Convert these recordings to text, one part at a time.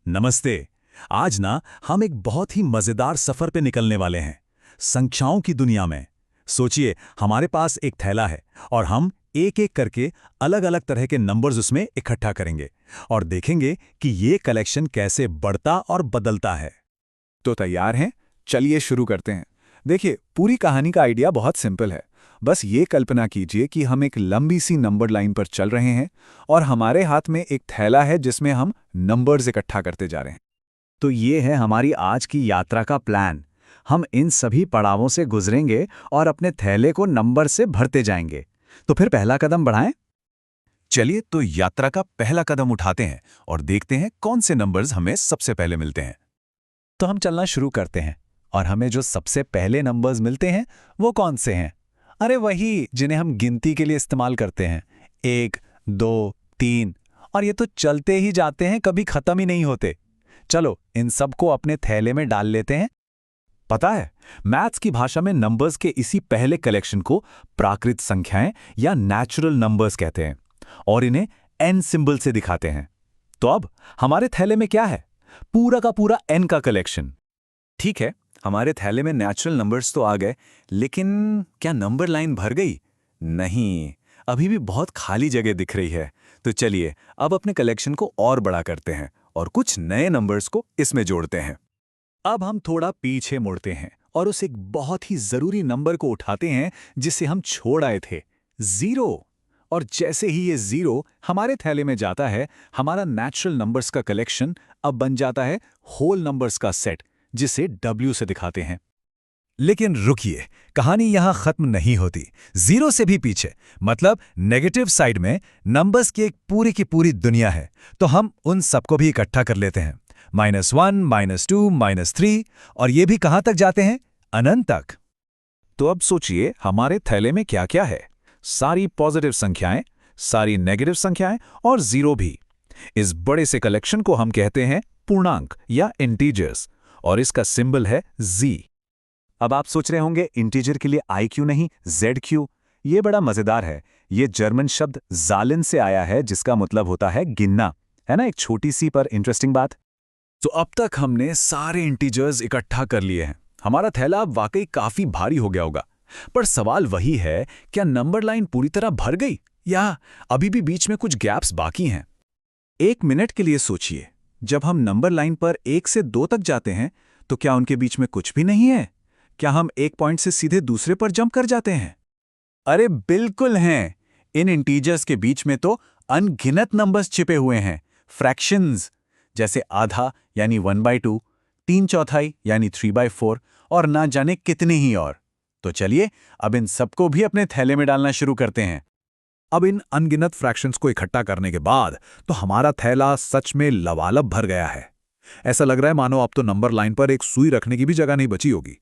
नमस्ते। आज ना हम एक बहुत ही मजेदार सफर पे निकलने वाले हैं, संख्याओं की दुनिया में। सोचिए, हमारे पास एक थैला है और हम एक एक करके अलग अलग तरह के नंबर्स उसमें इकट्ठा करेंगे और देखेंगे कि ये कलेक्शन कैसे बढ़ता और बदलता है। तो तैयार हैं? चलिए शुरू करते हैं। देखिए, पूरी कहानी का आइडिया बहुत सिंपल है। बस ये कल्पना कीजिए कि हम एक लंबी सी नंबर लाइन पर चल रहे हैं और हमारे हाथ में एक थैला है जिसमें हम नंबर्स इकट्ठा करते जा रहे हैं। तो ये है हमारी आज की यात्रा का प्लान। हम इन सभी पड़ावों से गुजरेंगे और अपने थैले को नंबर से भरते जाएंगे। तो फिर पहला कदम बढ़ाएं। चलिए तो यात्रा का पहला कदम उठाते हैं और देखते हैं कौन से नंबर्स हमें सबसे पहले मिलते हैं। तो हम चलना शुरू करते हैं और हमें जो सबसे पहले नंबर्स मिलते हैं वो कौन से हैं? अरे वही जिन्हें हम गिनती के लिए इस्तेमाल करते हैं। 1, 2, 3 और ये तो चलते ही जाते हैं, कभी खत्म ही नहीं होते। चलो इन सबको अपने थैले में डाल लेते हैं। पता है, मैथ्स की भाषा में नंबर्स के इसी पहले कलेक्शन को प्राकृत संख्याएं या नेचुरल नंबर्स कहते हैं और इन्हें n सिंबल से दिखाते हैं। तो अब हमारे थैले में क्या है? पूरा का पूरा n का कलेक्शन। ठीक है, हमारे थैले में नेचुरल नंबर्स तो आ गए, लेकिन क्या नंबर लाइन भर गई? नहीं, अभी भी बहुत खाली जगह दिख रही है। तो चलिए अब अपने कलेक्शन को और बड़ा करते हैं और कुछ नए नंबर्स को इसमें जोड़ते हैं। अब हम थोड़ा पीछे मुड़ते हैं और उस एक बहुत ही जरूरी नंबर को उठाते हैं जिसे हम छोड़ आए थे, 0। और जैसे ही ये 0 हमारे थैले में जाता है, हमारा नेचुरल नंबर्स का कलेक्शन अब बन जाता है होल नंबर्स का सेट, जिसे W से दिखाते हैं। लेकिन रुकिए, कहानी यहां खत्म नहीं होती। 0 से भी पीछे, मतलब नेगेटिव साइड में नंबर्स की एक पूरी की पूरी दुनिया है। तो हम उन सबको भी इकट्ठा कर लेते हैं, -1, -2, -3, और ये भी कहां तक जाते हैं? अनंत तक। तो अब सोचिए हमारे थैले में क्या क्या है। सारी पॉजिटिव संख्याएं, सारी नेगेटिव संख्याएं और 0 भी। इस बड़े से कलेक्शन को हम कहते हैं पूर्णांक या इंटीजर्स, और इसका सिंबल है Z। अब आप सोच रहे होंगे इंटीजर के लिए I क्यों नहीं Z क्यों? ये बड़ा मजेदार है। ये जर्मन शब्द ज़ालन से आया है, जिसका मतलब होता है गिनना। है ना एक छोटी सी पर इंटरेस्टिंग बात। तो अब तक हमने सारे इंटीजर्स इकट्ठा कर लिए हैं। हमारा थैला अब वाकई काफी भारी हो गया होगा। पर सवाल वही है, क्या नंबर लाइन पूरी तरह भर गई या अभी भी बीच में कुछ गैप्स बाकी हैं? 1 मिनट के लिए सोचिए, जब हम नंबर लाइन पर 1 से 2 तक जाते हैं तो क्या उनके बीच में कुछ भी नहीं है? क्या हम एक पॉइंट से सीधे दूसरे पर जंप कर जाते हैं? अरे बिल्कुल हैं। इन इंटीजर्स के बीच में तो अनगिनत नंबर्स छिपे हुए हैं, फ्रैक्शंस, जैसे आधा यानी 1/2, 3/4 यानी 3/4 और ना जाने कितने ही और। तो चलिए अब इन सबको भी अपने थैले में डालना शुरू करते हैं। अब इन अनगिनत फ्रैक्शंस को इकट्ठा करने के बाद तो हमारा थैला सच में लबालब भर गया है। ऐसा लग रहा है मानो अब तो नंबर लाइन पर एक सुई रखने की भी जगह नहीं बची होगी।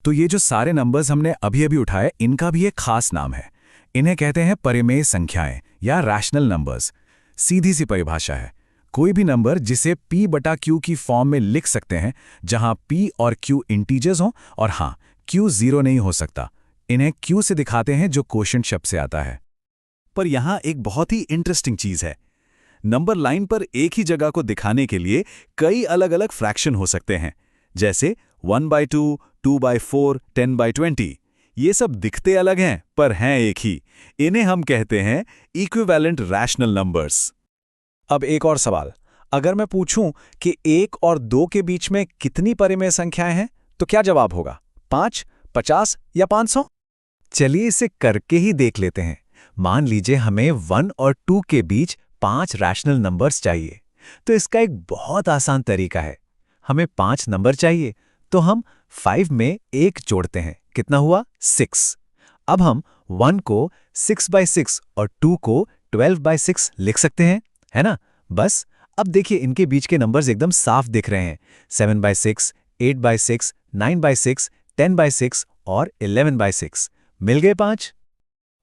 तो ये जो सारे नंबर्स हमने अभी अभी उठाए, इनका भी एक खास नाम है। इन्हें कहते हैं परिमेय संख्याएं या रैशनल नंबर्स। सीधी सी परिभाषा है, कोई भी नंबर जिसे P/Q की फॉर्म में लिख सकते हैं, जहां P और Q इंटीजर्स हों और हां, Q 0 नहीं हो सकता। इन्हें Q से दिखाते हैं, जो क्वोशिएंट शब्द से आता है। पर यहां एक बहुत ही इंटरेस्टिंग चीज है। नंबर लाइन पर एक ही जगह को दिखाने के लिए कई अलग अलग फ्रैक्शन हो सकते हैं, जैसे 1/2, 2/4, 10/20। ये सब दिखते अलग हैं पर हैं एक ही। इन्हें हम कहते हैं इक्विवेलेंट रैशनल नंबर्स। अब एक और सवाल, अगर मैं पूछूं कि 1 और 2 के बीच में कितनी परिमेय संख्याएं हैं, तो क्या जवाब होगा? 5, 50 या 500? चलिए इसे करके ही देख लेते हैं। मान लीजिए हमें 1 और 2 के बीच 5 रैशनल नंबर्स चाहिए। तो इसका एक बहुत आसान तरीका है। हमें 5 नंबर चाहिए, तो हम 5 में 1 जोड़ते हैं। कितना हुआ? 6। अब हम 1 को 6/6 और 2 को 12/6 लिख सकते हैं, है ना? बस अब देखिए इनके बीच के नंबर्स एकदम साफ दिख रहे हैं। 7/6, 8/6, 9/6, 10/6 और 11/6। मिल गए 5।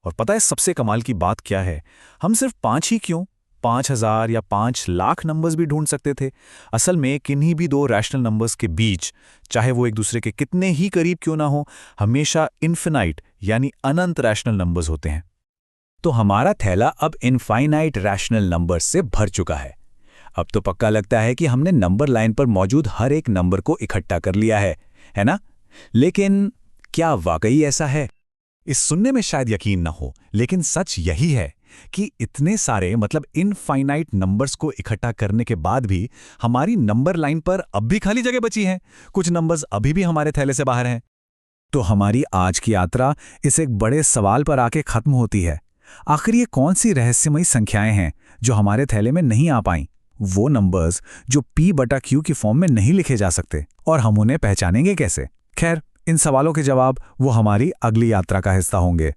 और पता है सबसे कमाल की बात क्या है? हम सिर्फ 5 ही क्यों, 5000 या 5 लाख नंबर्स भी ढूंढ सकते थे। असल में किन्हीं भी 2 रैशनल नंबर्स के बीच, चाहे वो एक दूसरे के कितने ही करीब क्यों ना हो, हमेशा इन्फिनाइट यानी अनंत रैशनल नंबर्स होते हैं। तो हमारा थैला अब इनफाइनाइट रैशनल नंबर्स से भर चुका है। अब तो पक्का लगता है कि हमने नंबर लाइन पर मौजूद हर एक नंबर को इकट्ठा कर लिया है ना? लेकिन क्या वाकई ऐसा है? इस सुनने में शायद यकीन न हो, लेकिन सच यही है कि इतने सारे मतलब इनफाइनाइट नंबर्स को इकट्ठा करने के बाद भी हमारी नंबर लाइन पर अब भी खाली जगह बची है। कुछ नंबर्स अभी भी हमारे थैले से बाहर हैं। तो हमारी आज की यात्रा इस एक बड़े सवाल पर आके खत्म होती है। आखिर ये कौन सी रहस्यमयी संख्याएं हैं जो हमारे थैले में नहीं आ पाईं? वो नंबर्स जो P/Q की फॉर्म में नहीं लिखे जा सकते, और हम उन्हें पहचानेंगे कैसे? खैर, इन सवालों के जवाब वो हमारी अगली यात्रा का हिस्सा होंगे।